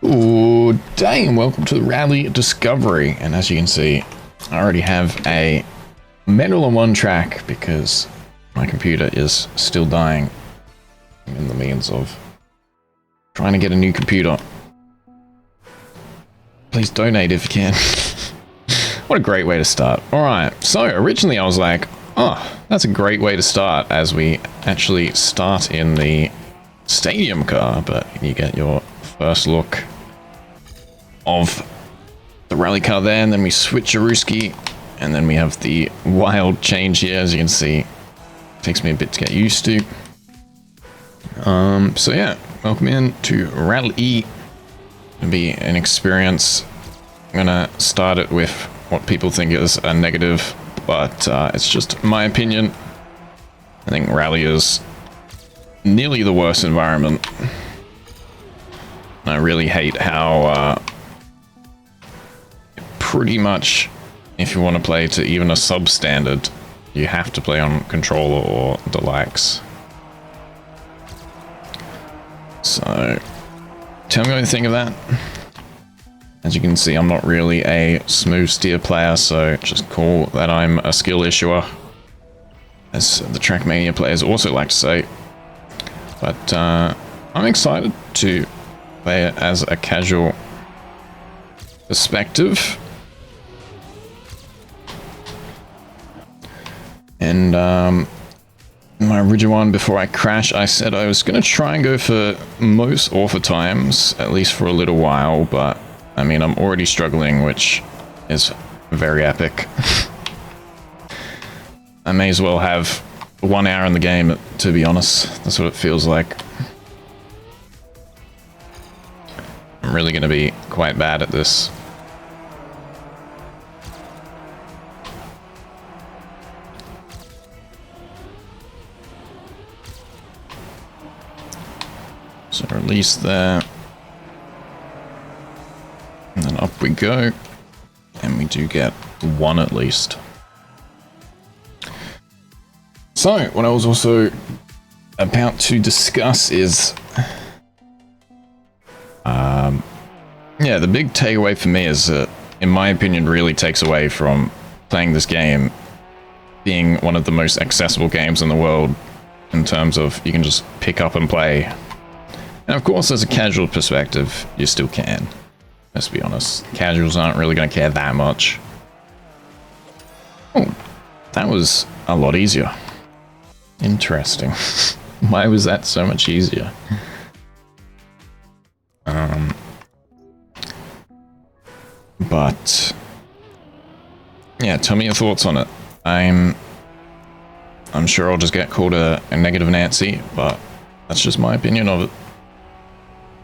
Good day and welcome to the Rally Discovery. And as you can see, I already have a medal on one track because my computer is still dying. I'm in the means of trying to get a new computer. Please donate if you can. What a great way to start. Alright, so originally I was like, oh, that's a great way to start as we actually start in the stadium car, but you get your first look of the rally car there, and then we switch Jaruski, and then we have the wild change here. As you can see, it takes me a bit to get used to. So yeah, welcome in to Rally E. It'll be an experience. I'm gonna start it with what people think is a negative, but it's just my opinion. I think Rally is nearly the worst environment. I really hate how pretty much if you want to play to even a substandard, you have to play on controller or deluxe. So tell me what you think of that. As you can see, I'm not really a smooth steer player, so just cool that I'm a skill issuer, as the Trackmania players also like to say. But I'm excited to play it as a casual perspective. And my original one, before I crash, I said I was going to try and go for most author times, at least for a little while, but I mean, I'm already struggling, which is very epic. I may as well have 1 hour in the game, to be honest. That's what it feels like. I'm really going to be quite bad at this. So release there. And then up we go. And we do get one at least. So, what I was also about to discuss is... yeah, the big takeaway for me is that, in my opinion, really takes away from playing this game being one of the most accessible games in the world in terms of you can just pick up and play. And of course, as a casual perspective, you still can. Let's be honest. Casuals aren't really going to care that much. Oh, that was a lot easier. Interesting. Why was that so much easier? But yeah, tell me your thoughts on it. I'm sure I'll just get called a negative Nancy, but that's just my opinion of it.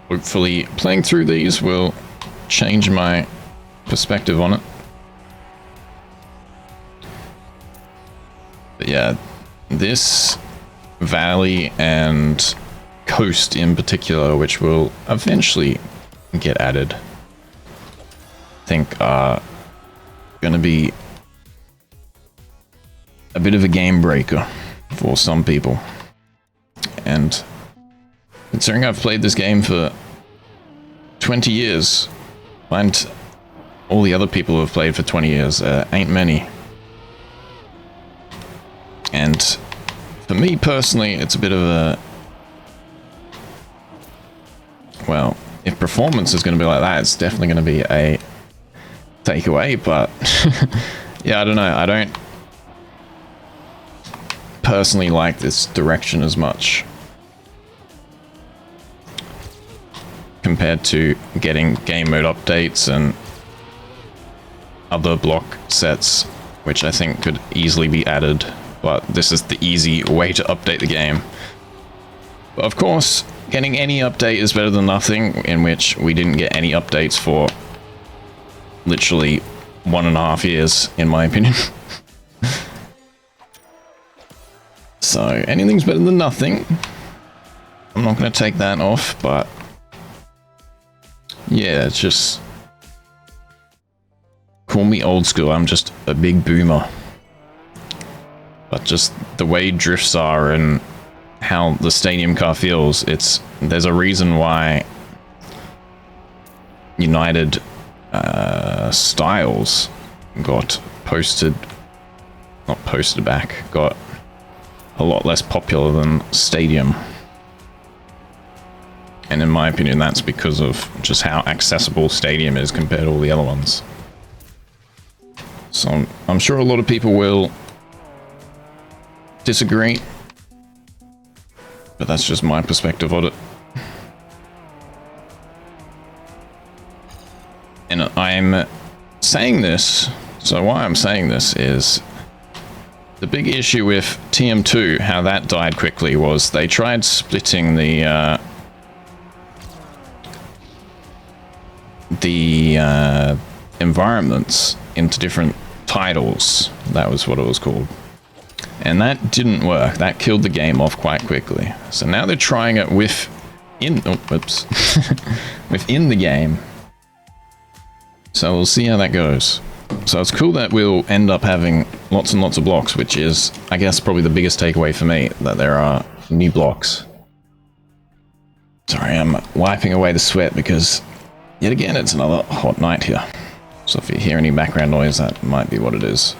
Hopefully, playing through these will change my perspective on it. But yeah, this valley and coast in particular, which will eventually get added, I think are going to be a bit of a game breaker for some people. And considering I've played this game for 20 years, and all the other people who have played for 20 years, ain't many. And for me personally, it's a bit of a... well, if performance is going to be like that, it's definitely going to be a takeaway, but yeah, I don't know. I don't personally like this direction as much compared to getting game mode updates and other block sets, which I think could easily be added, but this is the easy way to update the game. But of course, getting any update is better than nothing, in which we didn't get any updates for literally 1.5 years, in my opinion. So anything's better than nothing. I'm not going to take that off, but yeah, it's just... call me old school, I'm just a big boomer. But just the way drifts are and how the stadium car feels, there's a reason why United styles got not posted back, got a lot less popular than Stadium. And in my opinion, that's because of just how accessible Stadium is compared to all the other ones. So I'm sure a lot of people will disagree, but that's just my perspective on it. And I'm saying this, so why I'm saying this is the big issue with TM2, how that died quickly, was they tried splitting the environments into different titles. That was what it was called. And that didn't work. That killed the game off quite quickly. So now they're trying it within the game. So we'll see how that goes. So it's cool that we'll end up having lots and lots of blocks, which is, I guess, probably the biggest takeaway for me, that there are new blocks. Sorry, I'm wiping away the sweat because, yet again, it's another hot night here. So if you hear any background noise, that might be what it is.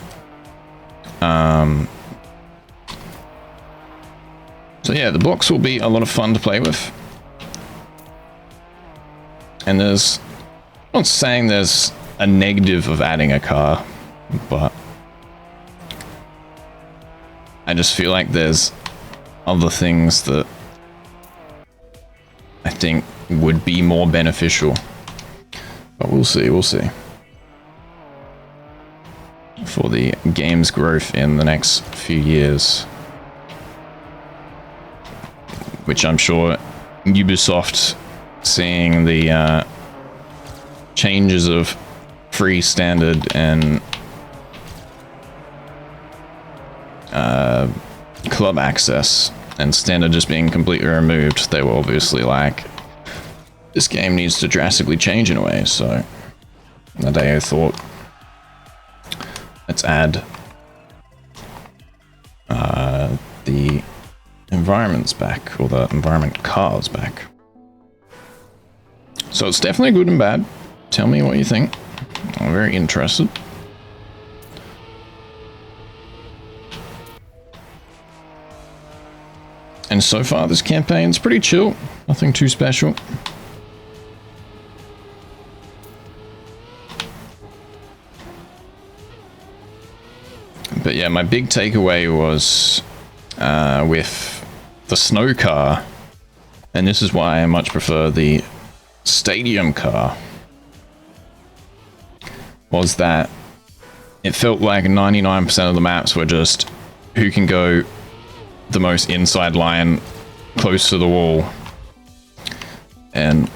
So yeah, the blocks will be a lot of fun to play with. And there's... I'm not saying there's a negative of adding a car, but I just feel like there's other things that I think would be more beneficial. But we'll see, we'll see. For the game's growth in the next few years. Which I'm sure Ubisoft, seeing the changes of free, standard, and club access, and standard just being completely removed, they were obviously like, this game needs to drastically change in a way. So that day I thought, let's add the environments back, or the environment cars back. So it's definitely good and bad. Tell me what you think. I'm very interested. And so far this campaign's pretty chill. Nothing too special. But yeah, my big takeaway was with the snow car, and this is why I much prefer the Stadium car, was that it felt like 99% of the maps were just who can go the most inside line close to the wall, and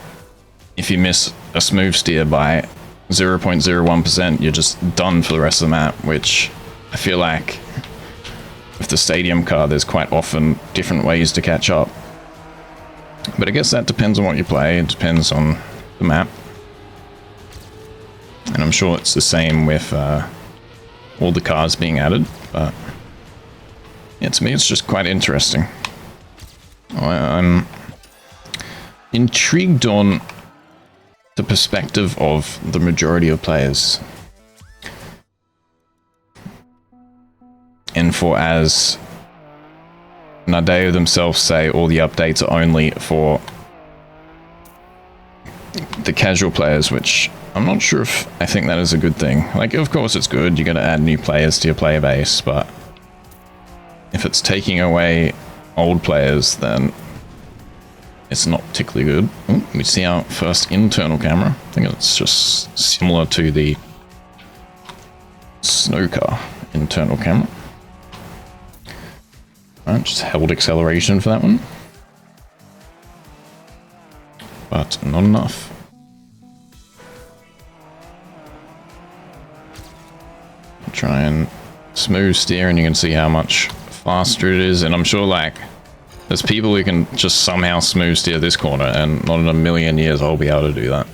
if you miss a smooth steer by 0.01%, you're just done for the rest of the map, which I feel like with the Stadium car there's quite often different ways to catch up. But I guess that depends on what you play, it depends on the map. And I'm sure it's the same with all the cars being added, but yeah, to me it's just quite interesting. I'm intrigued on the perspective of the majority of players. And for, as Nadeo themselves say, all the updates are only for the casual players, which I'm not sure if I think that is a good thing. Like, of course it's good, you gotta add new players to your player base, but if it's taking away old players, then it's not particularly good. Ooh, we see our first internal camera. I think it's just similar to the snow car internal camera. Alright, just held acceleration for that one. But not enough. Try and smooth steer and you can see how much faster it is, and I'm sure like there's people who can just somehow smooth steer this corner, and not in a million years I'll be able to do that.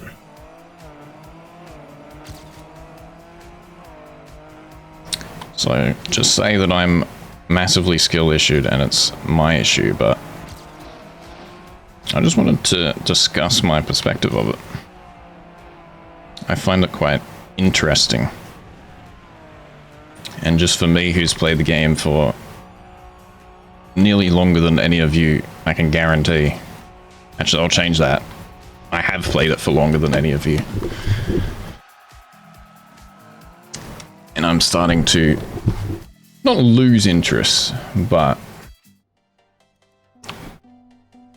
So just say that I'm massively skill issued and it's my issue, but I just wanted to discuss my perspective of it. I find it quite interesting. And just for me, who's played the game for nearly longer than any of you, I can guarantee. Actually, I'll change that. I have played it for longer than any of you. And I'm starting to not lose interest, but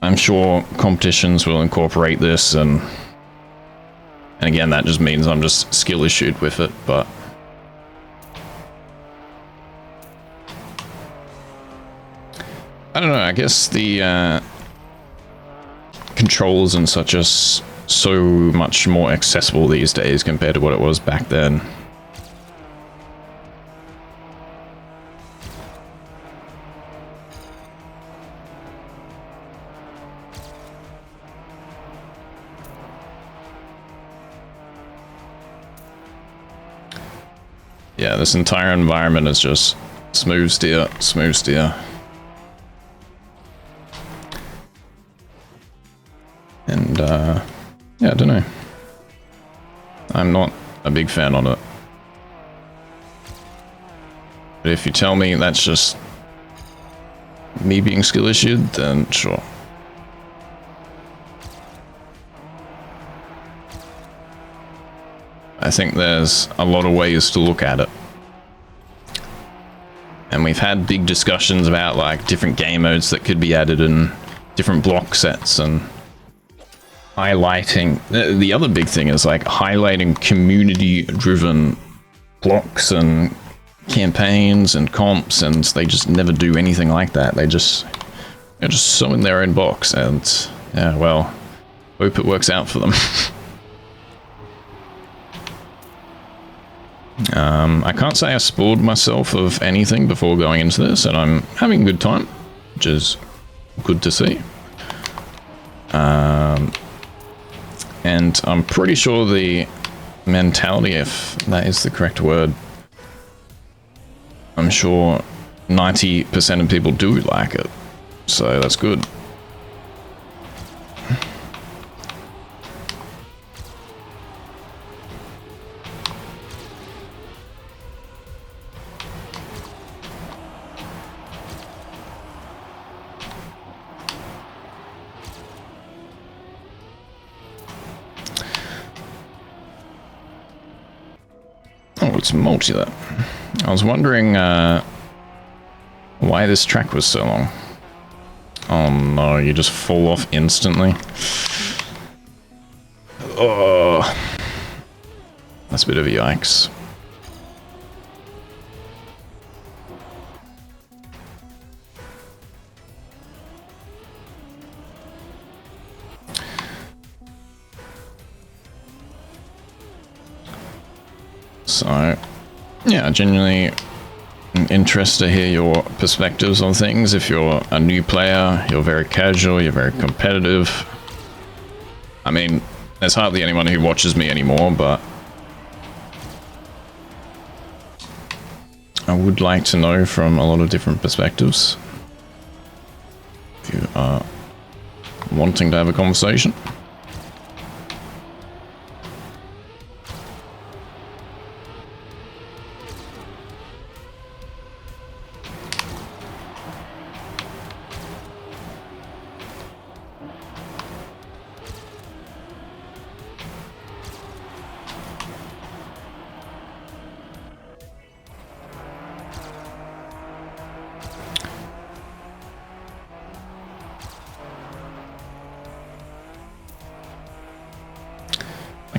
I'm sure competitions will incorporate this, and again, that just means I'm just skill issued with it, but I don't know, I guess the controls and such are so much more accessible these days compared to what it was back then. Yeah, this entire environment is just smooth steer, smooth steer. And, yeah, I don't know. I'm not a big fan on it. But if you tell me that's just me being skill issued, then sure. I think there's a lot of ways to look at it. And we've had big discussions about like different game modes that could be added and different block sets and highlighting. The other big thing is like highlighting community driven blocks and campaigns and comps, and they just never do anything like that. They're just so in their own box, and yeah, well, hope it works out for them. I can't say I spoiled myself of anything before going into this, and I'm having a good time, which is good to see. And I'm pretty sure the mentality, if that is the correct word, I'm sure 90% of people do like it, so that's good. Oh, it's multi there. I was wondering why this track was so long. Oh no, you just fall off instantly. Oh, that's a bit of a yikes. So, yeah, genuinely interested to hear your perspectives on things. If you're a new player, you're very casual, you're very competitive. I mean, there's hardly anyone who watches me anymore, but I would like to know from a lot of different perspectives. If you are wanting to have a conversation.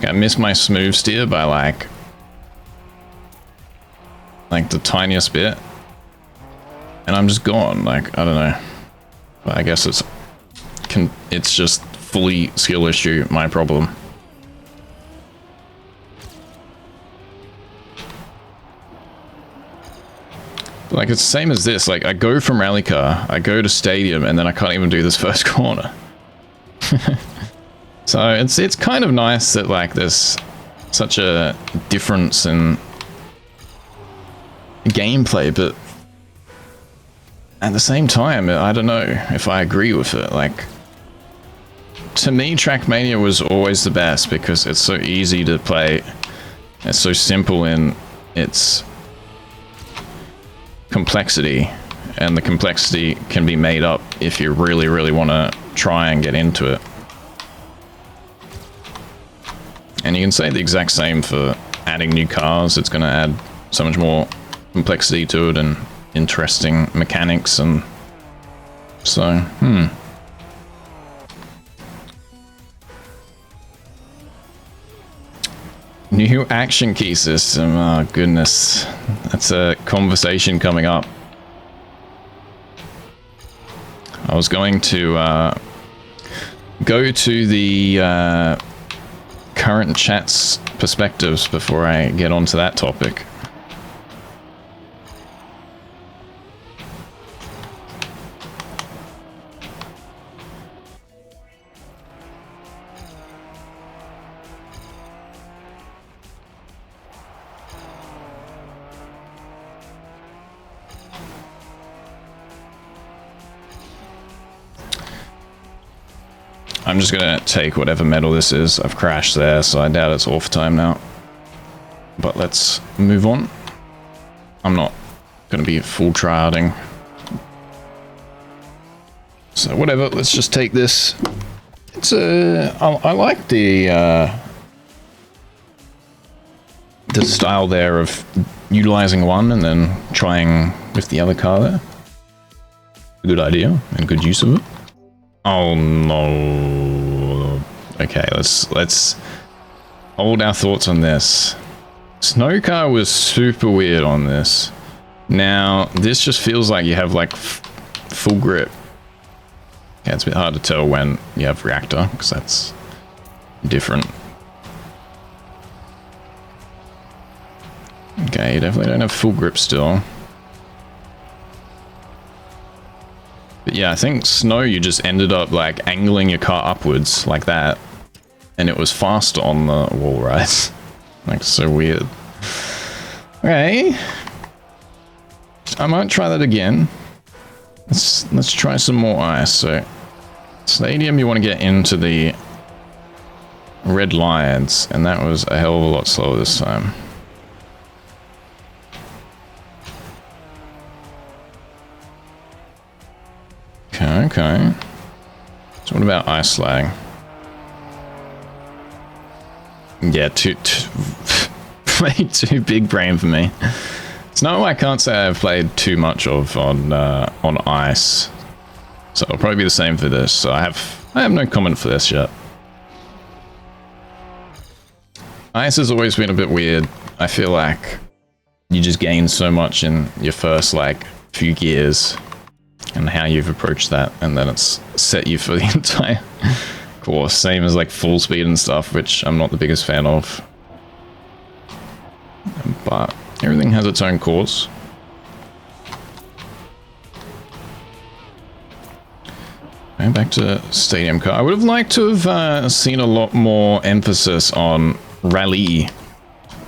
I missed my smooth steer by like the tiniest bit, and I'm just gone. Like, I don't know, but I guess it's just fully skill issue, my problem. But like, it's the same as this. Like, I go from rally car, I go to stadium, and then I can't even do this first corner. So it's kind of nice that like there's such a difference in gameplay, but at the same time, I don't know if I agree with it. Like, to me, Trackmania was always the best because it's so easy to play. It's so simple in its complexity, and the complexity can be made up if you really, really want to try and get into it. And you can say the exact same for adding new cars. It's going to add so much more complexity to it and interesting mechanics, and so, New action key system, oh goodness. That's a conversation coming up. I was going to go to the current chat's perspectives before I get onto that topic. I'm just gonna take whatever medal this is. I've crashed there, so I doubt it's off time now. But let's move on. I'm not gonna be full tryharding. So whatever, let's just take this. It's I like the style there of utilizing one and then trying with the other car there. Good idea and good use of it. Oh no. Okay, let's hold our thoughts on this. Snow car was super weird on this. Now, this just feels like you have like full grip. Yeah, it's a bit hard to tell when you have reactor, because that's different. Okay, you definitely don't have full grip still. But yeah, I think snow, you just ended up like angling your car upwards like that, and it was faster on the wall rides. Like, so weird. Okay, I might try that again. Let's try some more ice. So, stadium, you want to get into the red lines, and that was a hell of a lot slower this time. Okay. So what about ice slag? Yeah, way too big brain for me. Snow, I can't say I've played too much of on ice, so it'll probably be the same for this. So I have no comment for this yet. Ice has always been a bit weird. I feel like you just gain so much in your first like few gears, and how you've approached that, and then it's set you for the entire course. Same as like full speed and stuff, which I'm not the biggest fan of. But everything has its own course. Going back to stadium car, I would have liked to have seen a lot more emphasis on rally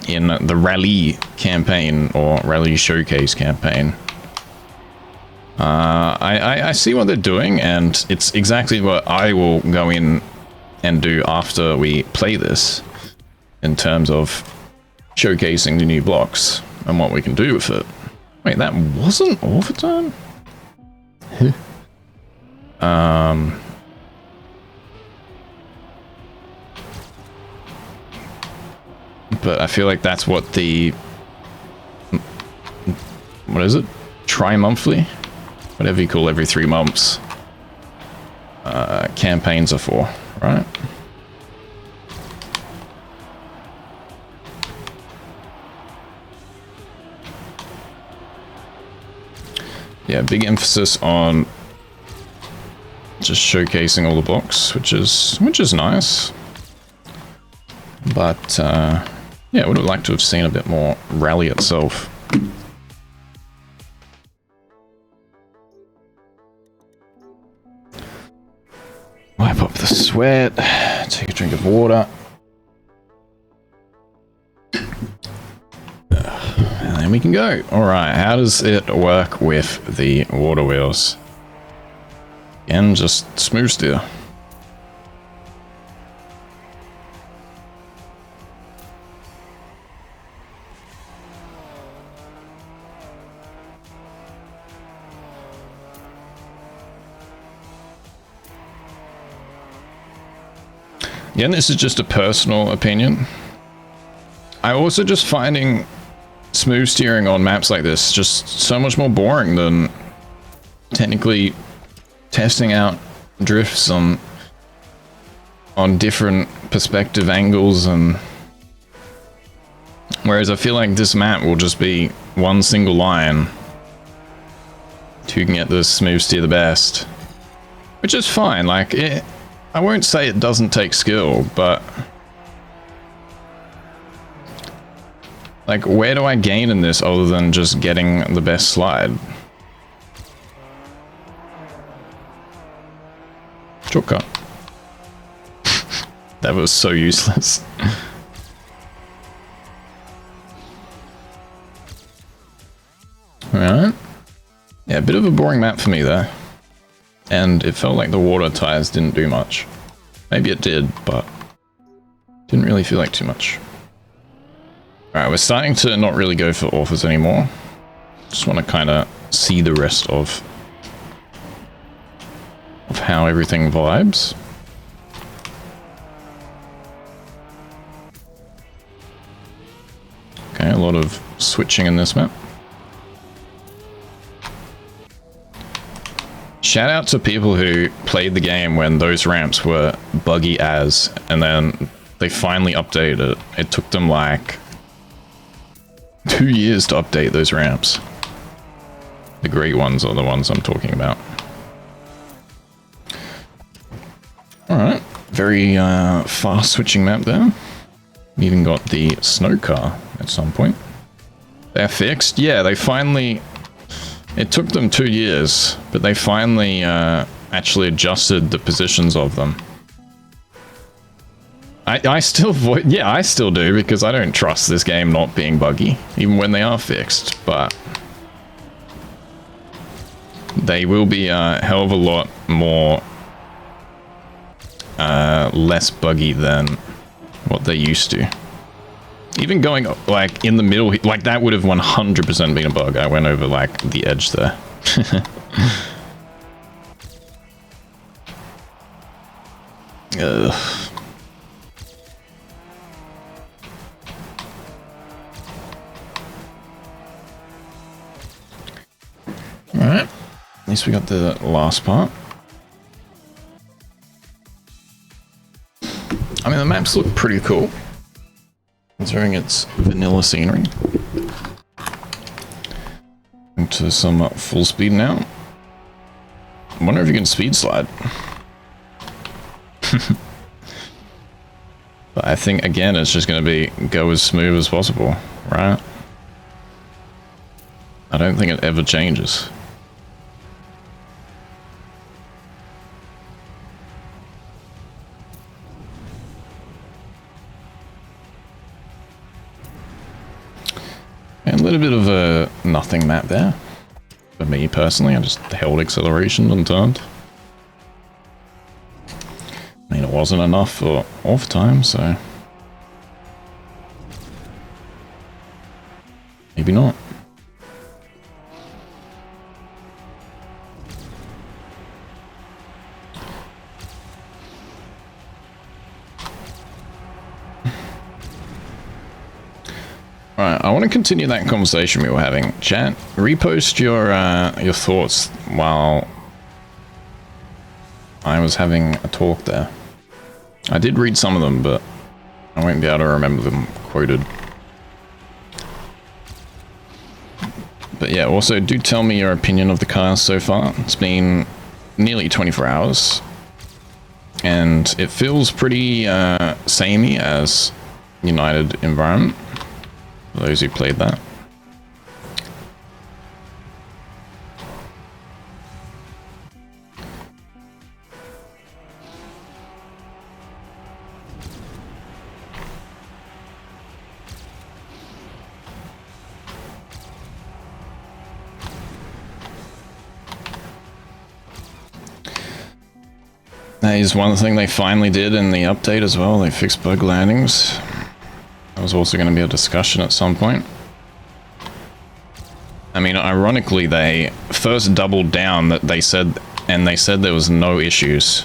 in the rally campaign or rally showcase campaign. I see what they're doing, and it's exactly what I will go in and do after we play this, in terms of showcasing the new blocks and what we can do with it. Wait, that wasn't overtime? But I feel like that's what the... what is it? Tri-monthly? Whatever you call every 3 months. Campaigns are for, right? Yeah, big emphasis on just showcasing all the blocks, which is nice. But yeah, I would have liked to have seen a bit more rally itself. Wipe up the sweat, take a drink of water. And then we can go. Alright, how does it work with the water wheels? Again, just smooth steer. Yeah, and this is just a personal opinion. I also just finding smooth steering on maps like this just so much more boring than technically testing out drifts on different perspective angles, and whereas I feel like this map will just be one single line to get the smooth steer the best, which is fine. Like, I won't say it doesn't take skill, but like, where do I gain in this other than just getting the best slide? Shortcut. That was so useless. Alright. Yeah, a bit of a boring map for me there. And it felt like the water tires didn't do much. Maybe it did, but didn't really feel like too much. Alright, we're starting to not really go for offers anymore. Just want to kind of see the rest of how everything vibes. Okay, a lot of switching in this map. Shout out to people who played the game when those ramps were buggy as, and then they finally updated it. It took them like 2 years to update those ramps. The great ones are the ones I'm talking about. Alright, very fast switching map there. We even got the snow car at some point. They're fixed? Yeah, they finally... It took them 2 years, but they finally actually adjusted the positions of them. I still yeah, I still do, because I don't trust this game not being buggy, even when they are fixed, but they will be a hell of a lot more less buggy than what they used to. Even going like in the middle, like that would have 100% been a bug. I went over like the edge there. Ugh. Alright, at least we got the last part. I mean, the maps look pretty cool, considering it's vanilla scenery. Into some full speed now. I wonder if you can speed slide. But I think, again, it's just going to be go as smooth as possible, right? I don't think it ever changes. And a little bit of a nothing map there. For me personally, I just held acceleration and turned. I mean, it wasn't enough for off time, so maybe not. Alright, I want to continue that conversation we were having. Chat, repost your thoughts while I was having a talk there. I did read some of them, but I won't be able to remember them quoted. But yeah, also do tell me your opinion of the car so far. It's been nearly 24 hours. And it feels pretty samey as United Environment. For those who played that. That is one thing they finally did in the update as well. They fixed bug landings. That was also going to be a discussion at some point. I mean, ironically, they first doubled down that they said there was no issues.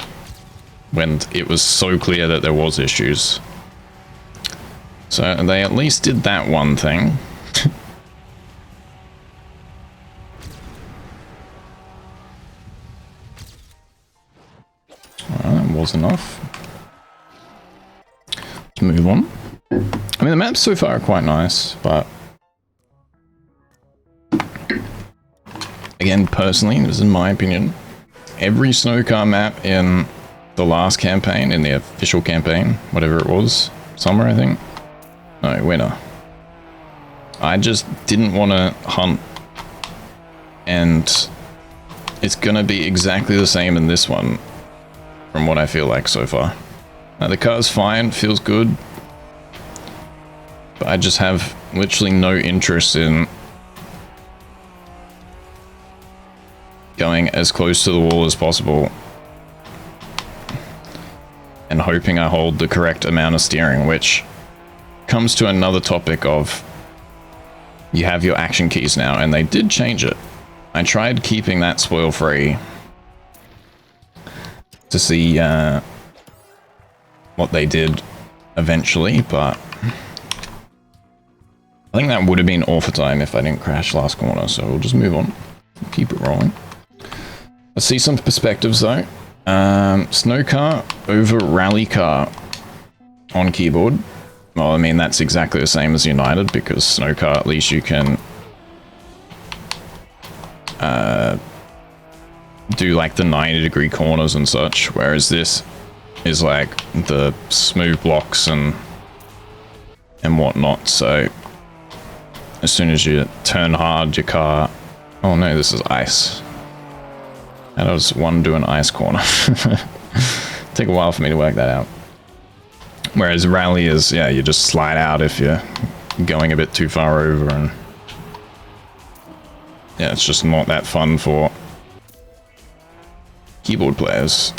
when it was so clear that there was issues. So they at least did that one thing. Well, that was enough. Let's move on. I mean, the maps so far are quite nice, but again, personally, this is in my opinion, every snow car map in the last campaign, in the official campaign, whatever it was, summer, I think. No, winter. I just didn't want to hunt, and it's gonna be exactly the same in this one, from what I feel like so far. Now, the car's fine, feels good, but I just have literally no interest in going as close to the wall as possible and hoping I hold the correct amount of steering, which comes to another topic of you have your action keys now, and they did change it. I tried keeping that spoil free to see what they did eventually, but I think that would have been all for time if I didn't crash last corner, so we'll just move on. Keep it rolling. Let's see some perspectives though. Snow car over rally car on keyboard. Well, I mean, that's exactly the same as United, because snow car, at least you can do like the 90-degree corners and such, whereas this is like the smooth blocks and whatnot. So as soon as you turn hard, your car... Oh no, this is ice. How does one do an ice corner? Take a while for me to work that out. Whereas rally is, yeah, you just slide out if you're going a bit too far over, and yeah, it's just not that fun for keyboard players.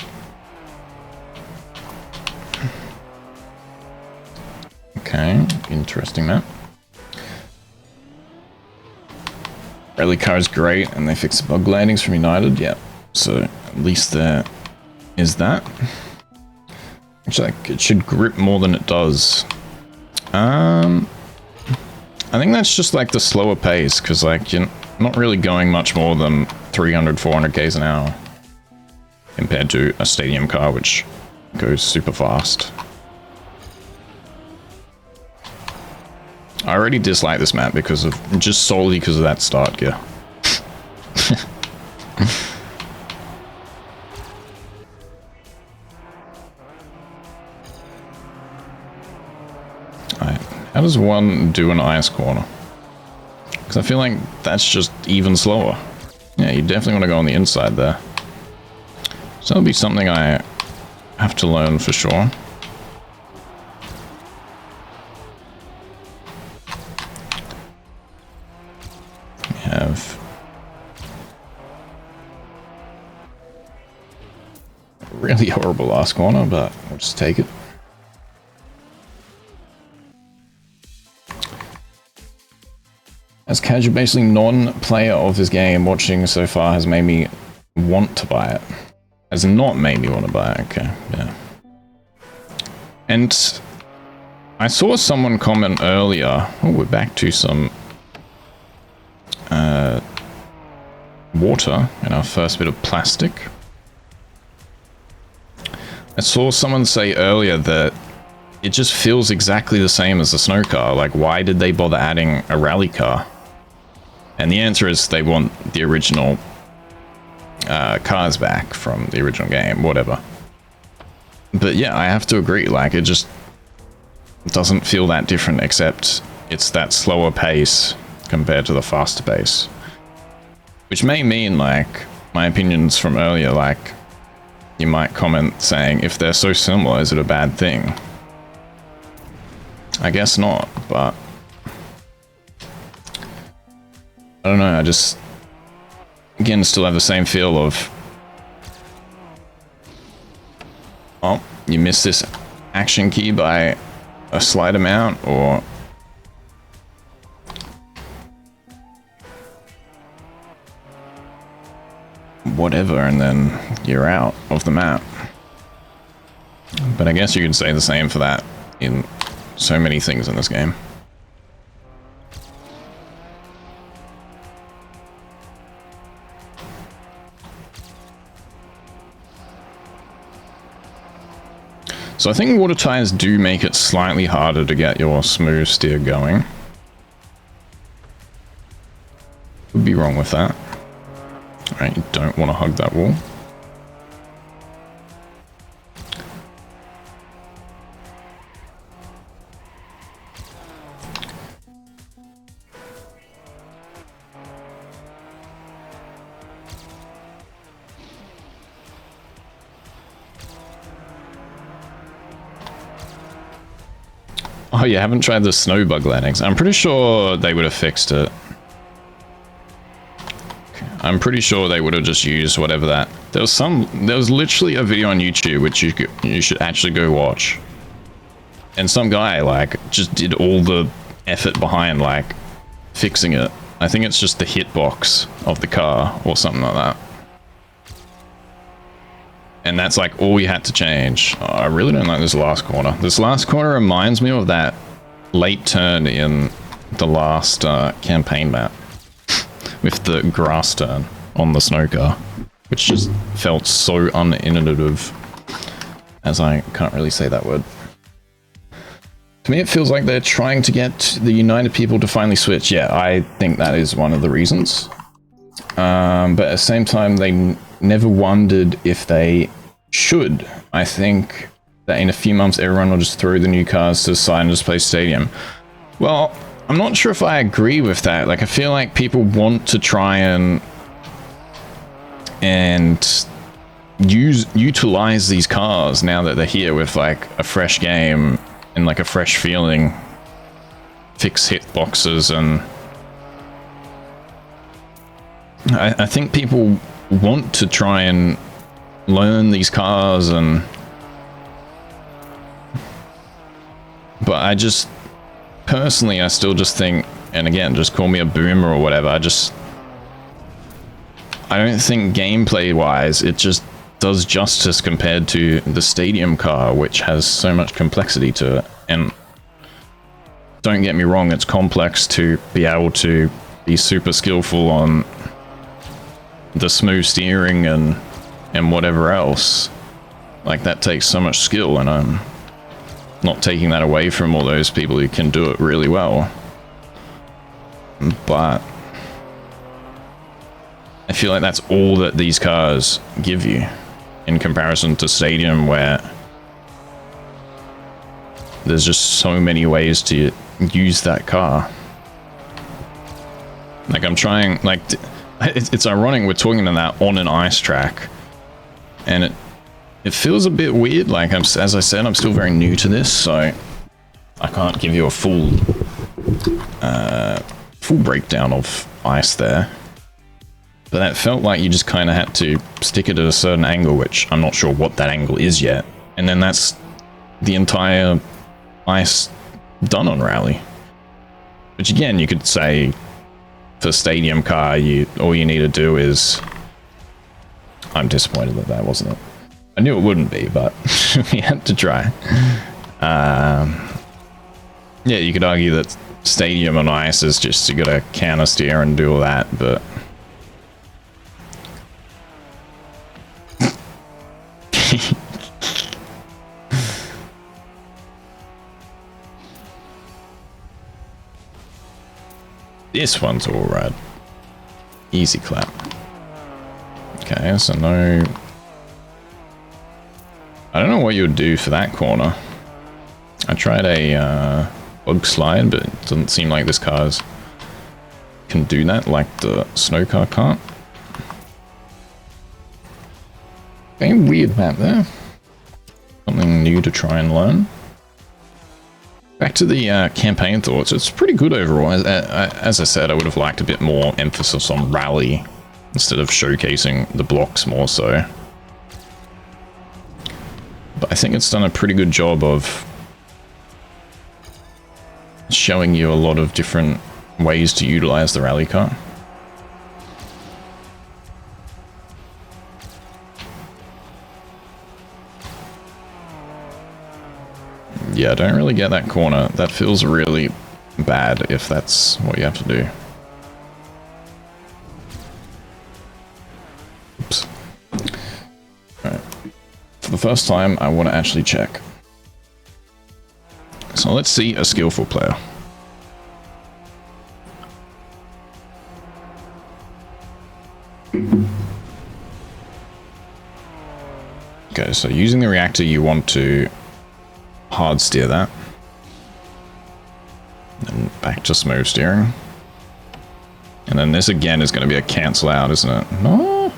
Okay, interesting map. Rally car is great, and they fixed the bug landings from United, yeah. So at least there is that. Actually, like, it should grip more than it does. I think that's just like the slower pace, because like you're not really going much more than 300, 400 k's an hour compared to a stadium car, which goes super fast. I already dislike this map because of just solely because of that start gear. Alright, how does one do an ice corner? Because I feel like that's just even slower. Yeah, you definitely want to go on the inside there. So that'll be something I have to learn for sure. Have a really horrible last corner, but we'll just take it. As casual, basically non-player of this game, watching so far has made me want to buy it. Has not made me want to buy it, okay, yeah. And I saw someone comment earlier, oh, we're back to some water in our first bit of plastic. I saw someone say earlier that it just feels exactly the same as the snow car. Like, why did they bother adding a rally car? And the answer is they want the original cars back from the original game, whatever. But yeah, I have to agree, like, it just doesn't feel that different, except it's that slower pace compared to the faster pace. Which may mean, like, my opinions from earlier, like, you might comment saying, if they're so similar, is it a bad thing? I guess not, but I don't know, I just, again, still have the same feel of, oh, you missed this action key by a slight amount, or whatever, and then you're out of the map. But I guess you could say the same for that in so many things in this game. So I think water tires do make it slightly harder to get your smooth steer going. Would be wrong with that. Alright, you don't want to hug that wall. Oh, you haven't tried the snow bug landings. I'm pretty sure they would have fixed it. I'm pretty sure they would have just used whatever that... There was literally a video on YouTube which you should actually go watch. And some guy, like, just did all the effort behind, like, fixing it. I think it's just the hitbox of the car or something like that. And that's like all you had to change. Oh, I really don't like this last corner. This last corner reminds me of that late turn in the last campaign map. With the grass turn on the snow car. Which just felt so uninnovative. As I can't really say that word. To me it feels like they're trying to get the United people to finally switch. Yeah, I think that is one of the reasons. But at the same time, they never wondered if they should. I think that in a few months, everyone will just throw the new cars to the side and just play Stadium. Well, I'm not sure if I agree with that. Like, I feel like people want to try and utilize these cars now that they're here with, like, a fresh game and, like, a fresh feeling. Fix hitboxes and... I think people want to try and learn these cars and... But I just... Personally, I still just think... And again, just call me a boomer or whatever, I don't think gameplay-wise, it just does justice compared to the Stadium car, which has so much complexity to it. And don't get me wrong, it's complex to be able to be super skillful on the smooth steering and whatever else. Like, that takes so much skill, and I'm not taking that away from all those people who can do it really well. But I feel like that's all that these cars give you in comparison to Stadium, where there's just so many ways to use that car. Like, I'm trying, like, it's ironic we're talking about that on an ice track, and it feels a bit weird. Like, as I said, I'm still very new to this, so I can't give you a full breakdown of ice there. But that felt like you just kind of had to stick it at a certain angle, which I'm not sure what that angle is yet. And then that's the entire ice done on Rally. Which again, you could say for Stadium car, all you need to do is... I'm disappointed that that wasn't it. I knew it wouldn't be, but we had to try. Yeah, you could argue that Stadium on ice is just you gotta counter steer and do all that, but... This one's alright. Easy clap. Okay, so no... I don't know what you would do for that corner. I tried a bug slide, but it doesn't seem like this car's can do that like the snow car can't. Very weird map there. Something new to try and learn. Back to the campaign thoughts, it's pretty good overall. As I said, I would have liked a bit more emphasis on rally instead of showcasing the blocks more so. But I think it's done a pretty good job of showing you a lot of different ways to utilize the rally car. yeah, don't really get that corner. That feels really bad if that's what you have to do. Oops. Alright. For the first time, I want to actually check. So let's see a skillful player. Okay, so using the reactor, you want to hard steer that. And back to smooth steering. And then this again is going to be a cancel out, isn't it? No,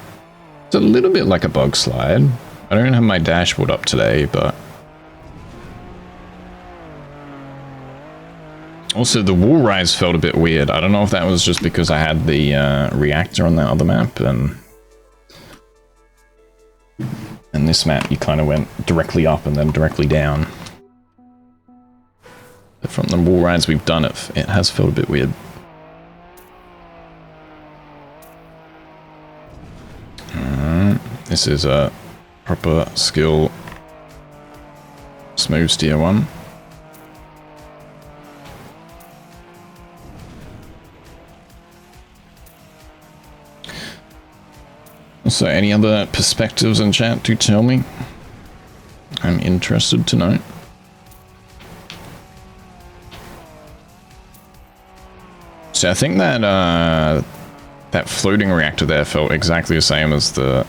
it's a little bit like a bug slide. I don't have my dashboard up today, but... Also, the wall rise felt a bit weird. I don't know if that was just because I had the reactor on that other map, and this map you kind of went directly up and then directly down. But from the wall rides we've done, it has felt a bit weird. This is a proper skill smooth steer one. So any other perspectives in chat, do tell me. I'm interested to know. So I think that that floating reactor there felt exactly the same as the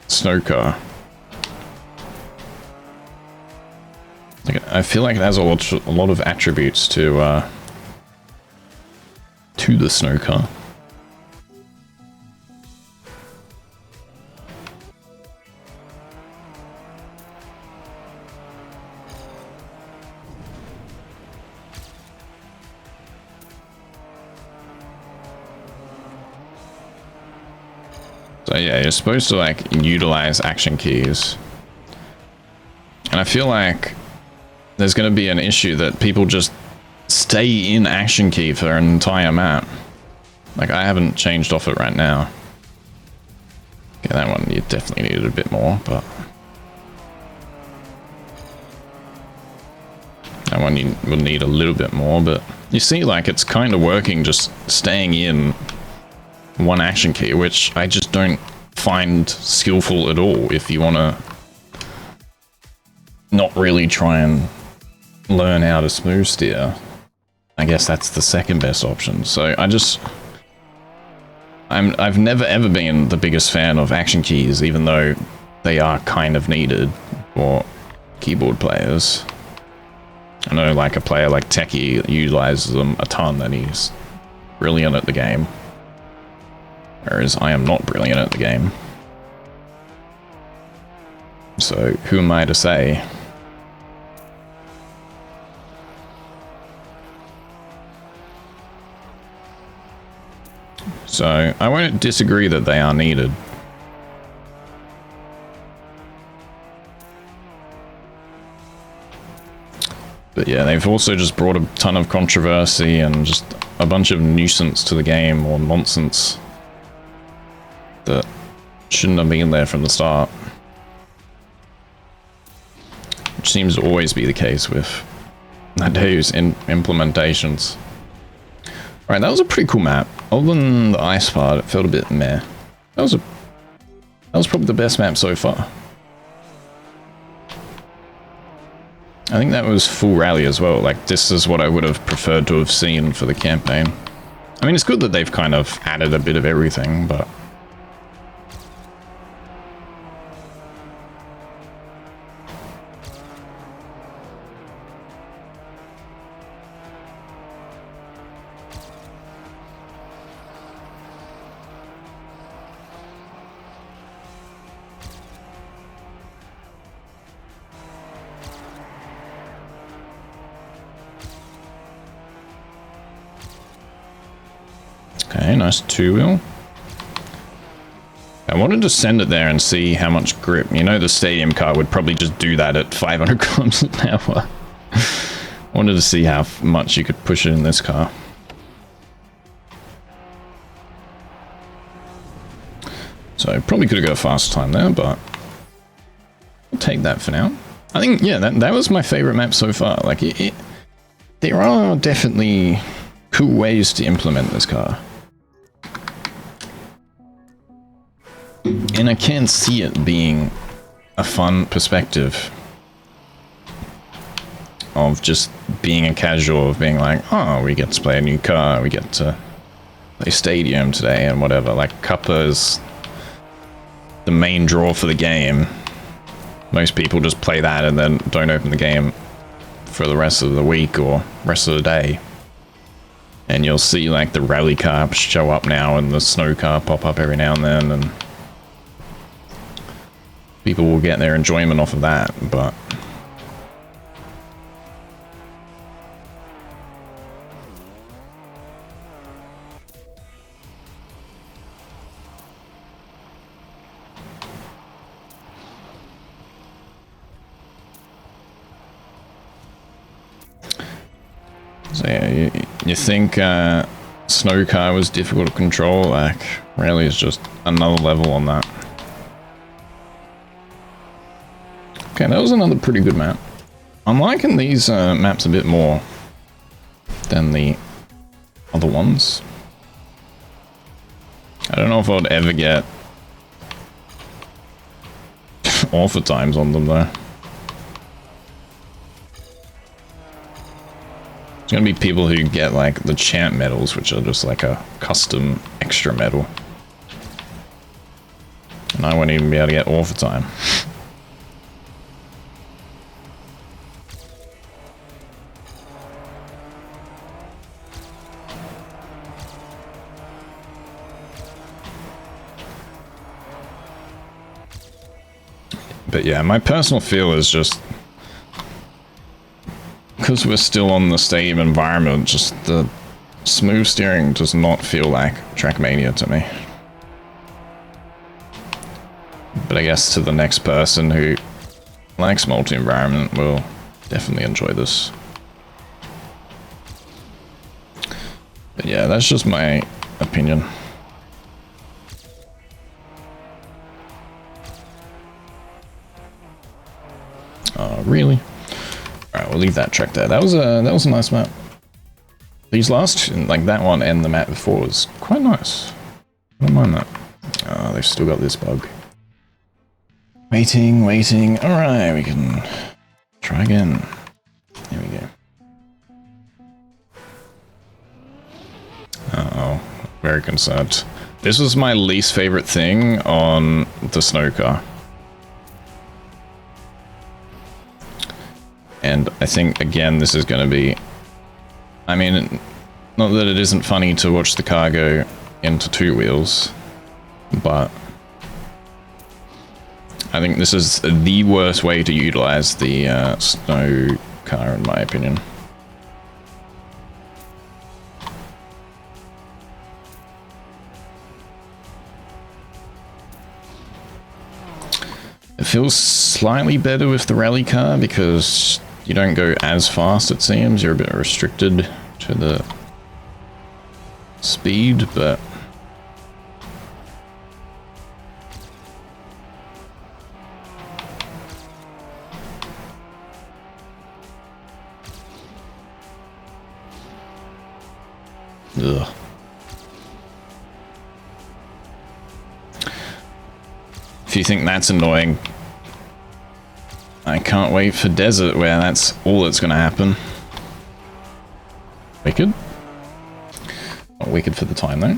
snow car. Like, I feel like it has a lot of attributes to the snow car. So yeah, you're supposed to like utilize action keys. And I feel like there's going to be an issue that people just stay in action key for an entire map. Like, I haven't changed off it right now. Yeah, that one you definitely needed a bit more, but... that one you will need a little bit more, but... you see, like, it's kind of working just staying in one action key, which I just don't find skillful at all if you want to not really try and learn how to smooth steer. I guess that's the second best option. So I've never ever been the biggest fan of action keys, even though they are kind of needed for keyboard players. I know like a player like Techie utilizes them a ton and he's brilliant at the game. Whereas I am not brilliant at the game. So who am I to say? So I won't disagree that they are needed. But yeah, they've also just brought a ton of controversy and just a bunch of nuisance to the game, or nonsense, that shouldn't have been there from the start. Which seems to always be the case with Nadeau's implementations. Right, that was a pretty cool map. Other than the ice part, it felt a bit meh. That was probably the best map so far. I think that was full rally as well. Like, this is what I would have preferred to have seen for the campaign. I mean, it's good that they've kind of added a bit of everything, but... okay, nice two-wheel. I wanted to send it there and see how much grip. You know, the stadium car would probably just do that at 500 kilometers an hour. I wanted to see how much you could push it in this car. So probably could have got a fast time there, but I'll take that for now. I think, yeah, that was my favorite map so far. Like, there are definitely cool ways to implement this car. And I can see it being a fun perspective of just being a casual, of being like, oh, we get to play a new car, we get to play Stadium today and whatever. Like, Cuppa is the main draw for the game. Most people just play that and then don't open the game for the rest of the week or rest of the day. And you'll see like the rally car show up now and the snow car pop up every now and then, and people will get their enjoyment off of that, but so yeah, you think snow car was difficult to control? Like, really is just another level on that. Okay, that was another pretty good map. I'm liking these maps a bit more than the other ones. I don't know if I would ever get author times on them though. There's gonna be people who get like the champ medals, which are just like a custom extra medal. And I won't even be able to get author time. But yeah, my personal feel is just, because we're still on the stadium environment, just the smooth steering does not feel like Trackmania to me. But I guess to the next person who likes multi-environment will definitely enjoy this. But yeah, that's just my opinion. Really? Alright, we'll leave that track there. That was a nice map. These last, like that one and the map before, was quite nice. I don't mind that. Oh, they've still got this bug. Waiting. Alright, we can try again. Here we go. Uh-oh, very concerned. This was my least favorite thing on the snow car. And I think, again, this is going to be... I mean, not that it isn't funny to watch the car go into two wheels, but I think this is the worst way to utilize the snow car, in my opinion. It feels slightly better with the rally car because you don't go as fast, it seems. You're a bit restricted to the speed, but ugh. If you think that's annoying, I can't wait for Desert, where that's all that's going to happen. Wicked? Not wicked for the time, though.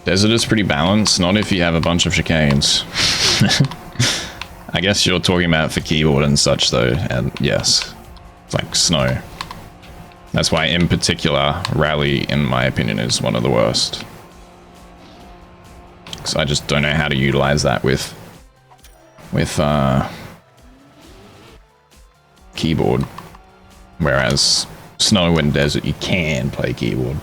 Desert is pretty balanced, not if you have a bunch of chicanes. I guess you're talking about for keyboard and such though, and yes, it's like snow. That's why, in particular, Rally, in my opinion, is one of the worst. Because I just don't know how to utilize that with keyboard. Whereas Snow and Desert, you can play keyboard.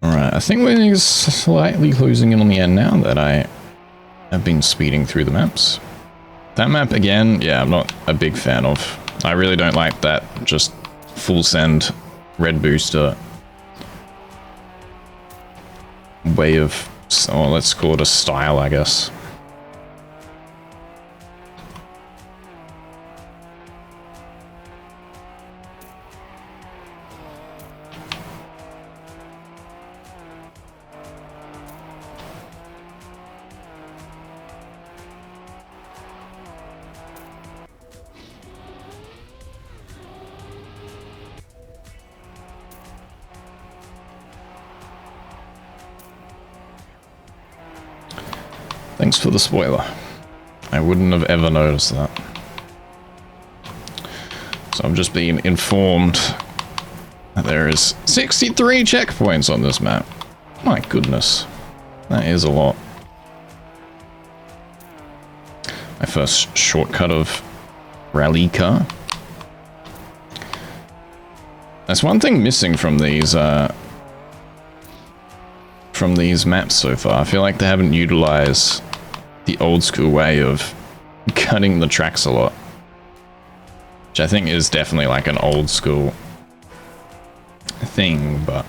Alright, I think we're slightly closing in on the end now that I have been speeding through the maps. That map, again, yeah, I'm not a big fan of. I really don't like that just full send red booster way of, oh, let's call it a style, I guess. Thanks for the spoiler. I wouldn't have ever noticed that. So I'm just being informed that there is 63 checkpoints on this map. My goodness. That is a lot. My first shortcut of Rally Car. That's one thing missing from these maps so far. I feel like they haven't utilized the old school way of cutting the tracks a lot. Which I think is definitely like an old school thing, but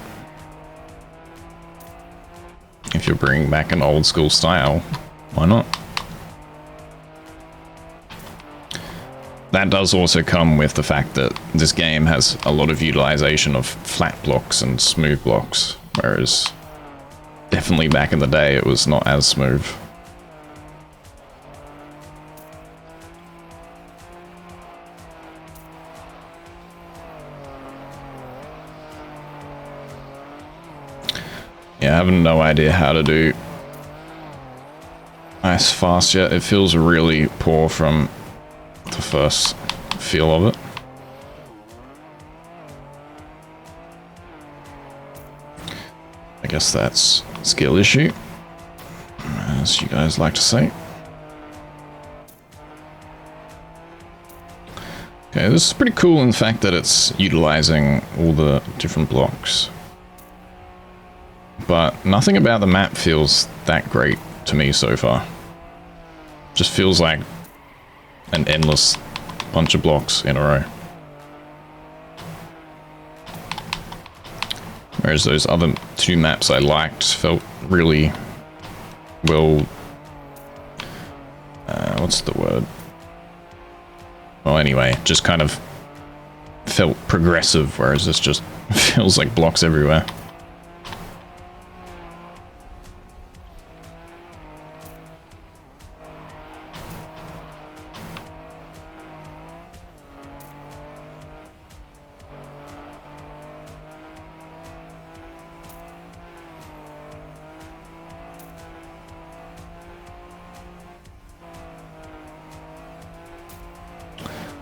if you're bringing back an old school style, why not? That does also come with the fact that this game has a lot of utilization of flat blocks and smooth blocks, whereas definitely back in the day it was not as smooth. Yeah, I have no idea how to do ice fast yet. It feels really poor from the first feel of it. I guess that's a skill issue, as you guys like to say. Okay, this is pretty cool in the fact that it's utilizing all the different blocks. But nothing about the map feels that great to me so far. Just feels like an endless bunch of blocks in a row. Whereas those other two maps I liked felt really well... what's the word? Well, anyway, just kind of felt progressive, whereas this just feels like blocks everywhere.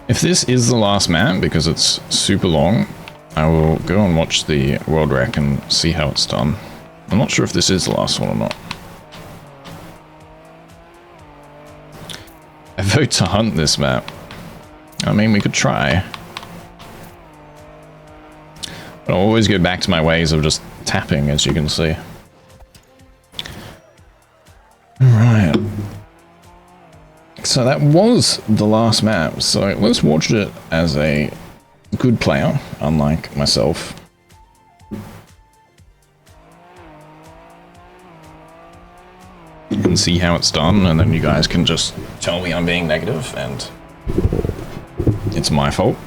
If this is the last map, because it's super long, I will go and watch the world rec and see how it's done. I'm not sure if this is the last one or not. I vote to hunt this map. I mean, we could try. But I'll always go back to my ways of just tapping, as you can see. Alright. So that was the last map, so let's watch it as a good player, unlike myself. You can see how it's done, and then you guys can just tell me I'm being negative, and it's my fault.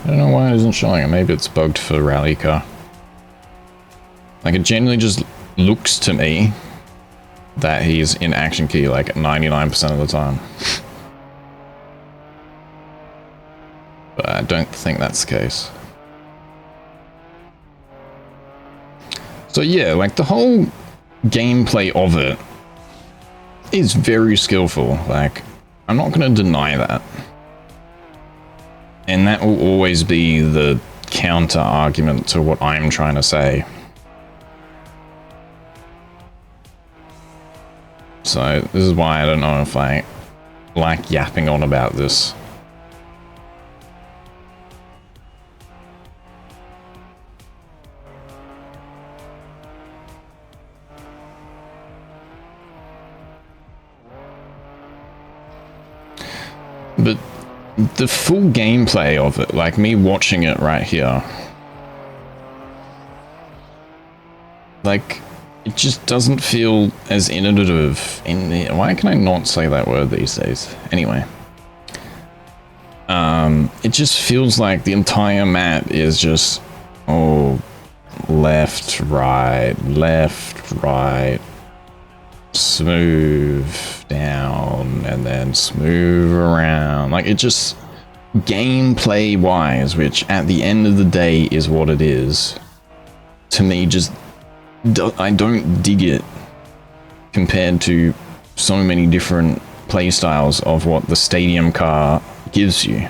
I don't know why it isn't showing it. Maybe it's bugged for rally car. Like, it genuinely just looks to me that he's in action key like 99% of the time. But I don't think that's the case. So yeah, like the whole gameplay of it is very skillful. Like, I'm not going to deny that. And that will always be the counter argument to what I'm trying to say. So this is why I don't know if I like yapping on about this. But the full gameplay of it, like me watching it right here, like, it just doesn't feel as innovative in the... Why can I not say that word these days? Anyway. It just feels like the entire map is just, oh, left, right, smooth down, and then smooth around. Like, it just, gameplay wise, which at the end of the day is what it is, to me just, I don't dig it compared to so many different playstyles of what the stadium car gives you.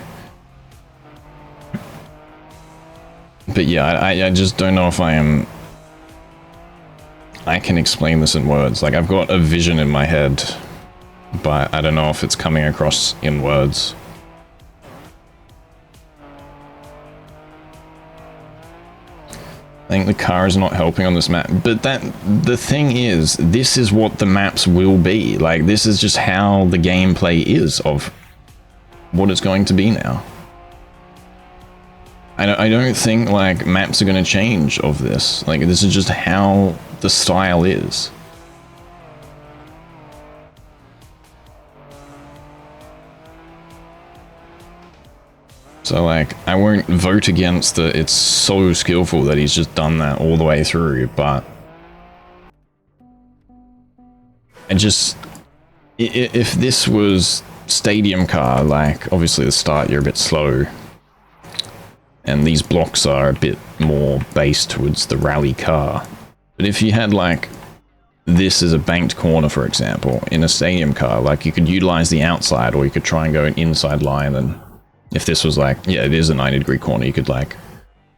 But yeah, I just don't know if I can explain this in words. Like, I've got a vision in my head, but I don't know if it's coming across in words. I think the car is not helping on this map, but the thing is, this is what the maps will be. Like, this is just how the gameplay is of what it's going to be now. I don't think, like, maps are going to change of this. Like, this is just how the style is. So, like, I won't vote against the, it's so skillful that he's just done that all the way through, but I just, if this was stadium car, like, obviously the start you're a bit slow, and these blocks are a bit more based towards the rally car. But if you had, like, this as a banked corner, for example, in a stadium car, like, you could utilize the outside, or you could try and go an inside line, and if this was like, yeah, it is a 90-degree corner, you could, like,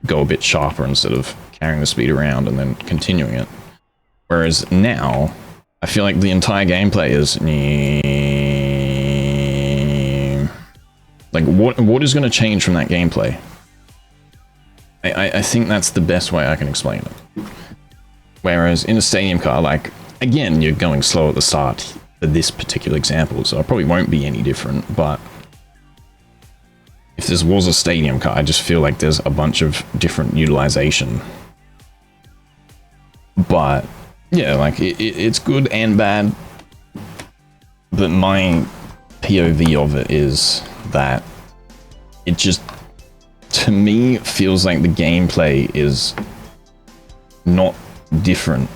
go a bit sharper instead of carrying the speed around and then continuing it. Whereas now, I feel like the entire gameplay is... Like, what is going to change from that gameplay? I think that's the best way I can explain it. Whereas in a stadium car, like, again, you're going slow at the start for this particular example, so it probably won't be any different, but if this was a stadium car, I just feel like there's a bunch of different utilization. But yeah, like, it's good and bad, but my POV of it is that it just, to me, feels like the gameplay is not different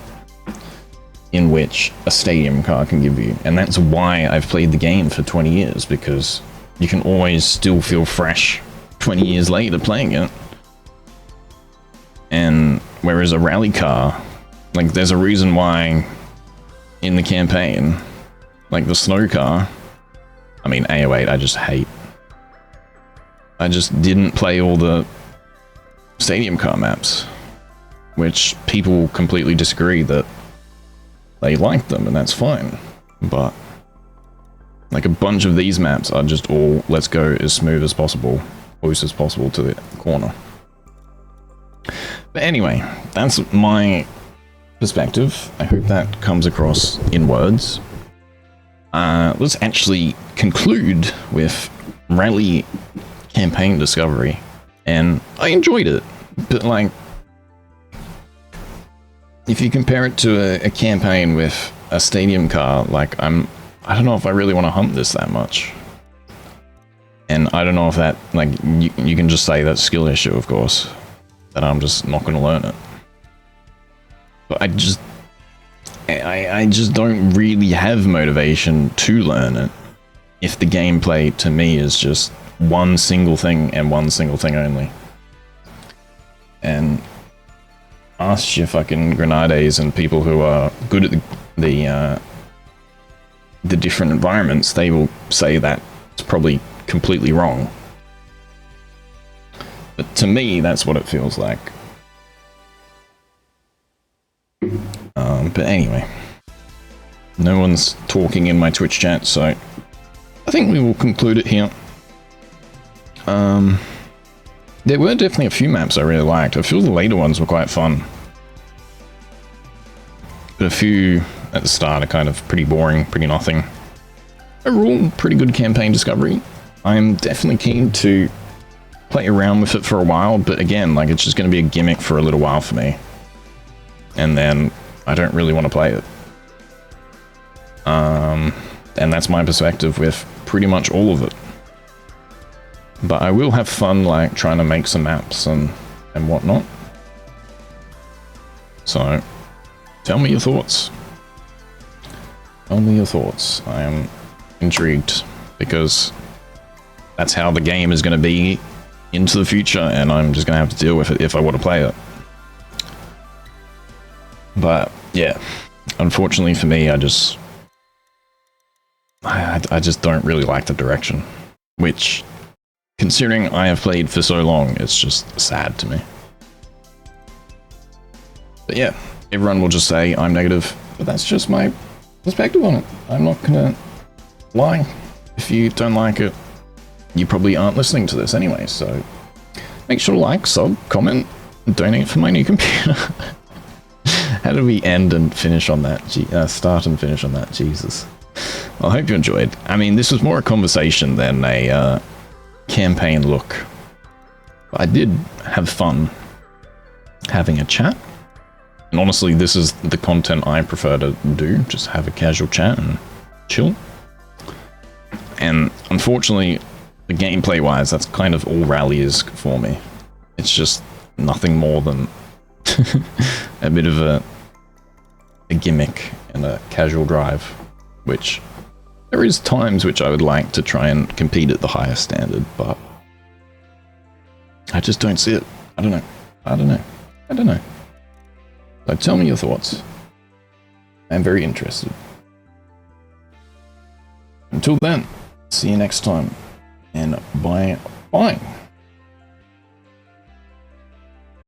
in which a stadium car can give you. And that's why I've played the game for 20 years, because you can always still feel fresh 20 years later playing it. And whereas a rally car, like, there's a reason why in the campaign, like the snow car, I mean, AO8 I just hate. I just didn't play all the stadium car maps, which people completely disagree that they like them, and that's fine. But like, a bunch of these maps are just all, let's go as smooth as possible, close as possible to the corner. But anyway, that's my perspective. I hope that comes across in words. Let's actually conclude with Rally Campaign Discovery, and I enjoyed it, but like, if you compare it to a campaign with a stadium car, like, I don't know if I really want to hunt this that much. And I don't know if that, like, you can just say that's a skill issue, of course, that I'm just not going to learn it. But I just don't really have motivation to learn it if the gameplay to me is just one single thing and one single thing only. And ask your fucking grenades and people who are good at the different environments, they will say that it's probably completely wrong. But to me, that's what it feels like. But anyway, no one's talking in my Twitch chat, so I think we will conclude it here. There were definitely a few maps I really liked. I feel the later ones were quite fun. But a few at the start are kind of pretty boring, pretty nothing. Overall, pretty good campaign discovery. I'm definitely keen to play around with it for a while, but again, like, it's just going to be a gimmick for a little while for me. And then I don't really want to play it. And that's my perspective with pretty much all of it. But I will have fun, like, trying to make some maps and whatnot. So, tell me your thoughts. Tell me your thoughts. I am intrigued, because that's how the game is going to be into the future, and I'm just going to have to deal with it if I want to play it. But, yeah. Unfortunately for me, I just don't really like the direction. Which, considering I have played for so long, it's just sad to me. But yeah, everyone will just say I'm negative, but that's just my perspective on it. I'm not gonna lie. If you don't like it, you probably aren't listening to this anyway, so make sure to like, sub, comment, and donate for my new computer. How did we end and finish on that? Start and finish on that, Jesus. Well, I hope you enjoyed. I mean, this was more a conversation than a campaign look. But I did have fun having a chat. And honestly, this is the content I prefer to do. Just have a casual chat and chill. And unfortunately, the gameplay-wise, that's kind of all Rally is for me. It's just nothing more than a bit of a gimmick and a casual drive, which there is times which I would like to try and compete at the highest standard, but I just don't see it. I don't know. So tell me your thoughts. I'm very interested. Until then, see you next time, and bye.